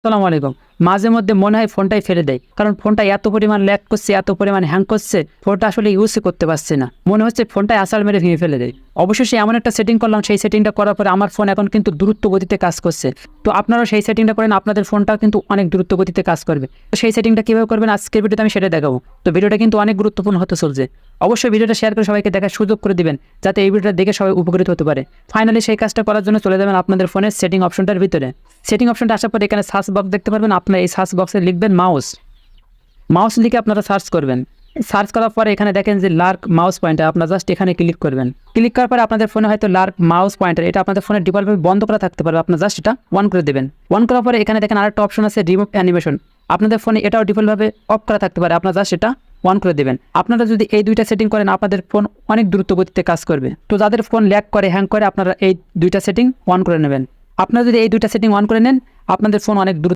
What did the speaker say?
আসসালামু আলাইকুম। মাঝে মধ্যে মনে হয় ফোনটাই ফেলে দেই। কারণ ফোনটা এত পরিমাণ ল্যাগ করছে, এত পরিমাণ হ্যাং করছে, ফোনটা আসলে ইউজই করতে পারছি না। মনে হচ্ছে ফোনটায় আছাড় মেরে ভেঙে ফেলে দেই। অবশেষে এমন একটা সেটিং করলাম, সেই সেটিংটা করার পরে আমার ফোন এখন কিন্তু দ্রুত গতিতে কাজ করছে। তো আপনারাও সেই সেটিংটা করেন, আপনাদের ফোনটাও কিন্তু অনেক দ্রুত গতিতে কাজ করবে। তো সেই সেটিংটা কীভাবে করবেন আজকের ভিডিওতে আমি সেটা দেখাবো। তো ভিডিওটা কিন্তু অনেক গুরুত্বপূর্ণ হতে চলছে। অবশ্যই ভিডিওটা শেয়ার করে সবাইকে দেখার সুযোগ করে দিবেন, যাতে এই ভিডিওটা দেখে সবাই উপকৃত হতে পারে। ফাইনালি সেই কাজটা করার জন্য চলে যাবেন আপনাদের ফোনের সেটিং অপশনটার ভিতরে। সেটিং অপশনটা আসার পর এখানে সার্চ বক্স দেখতে পারবেন। আপনারা এই সার্চ বক্সে লিখবেন মাউস লিখে আপনারা সার্চ করবেন। সার্চ করার পরে এখানে দেখেন যে লার্ক মাউস পয়েন্টার, আপনারা জাস্ট এখানে ক্লিক করবেন। ক্লিক করার পরে আপনাদের ফোনে হয়তো লার্ক মাউস পয়েন্টার, এটা আপনাদের ফোনে ডিফল্টভাবে বন্ধ করা থাকতে পারে, আপনারা জাস্ট এটা অন করে দেবেন। অন করার পরে এখানে দেখেন আরেকটা অপশন আছে রিমুভ অ্যানিমেশন, আপনাদের ফোনে এটাও ডিফল্টভাবে অফ করা থাকতে পারে, আপনারা জাস্ট এটা অন করে দেবেন। আপনারা যদি এই দুইটা সেটিং করেন আপনাদের ফোন অনেক দ্রুত গতিতে কাজ করবে। তো যাদের ফোন ল্যাগ করে, হ্যাং করে, আপনারা এই দুইটা সেটিং অন করে নেবেন। আপনারা যদি এই দুইটা সেটিং অন করে নেন আপনাদের ফোন অনেক দ্রুত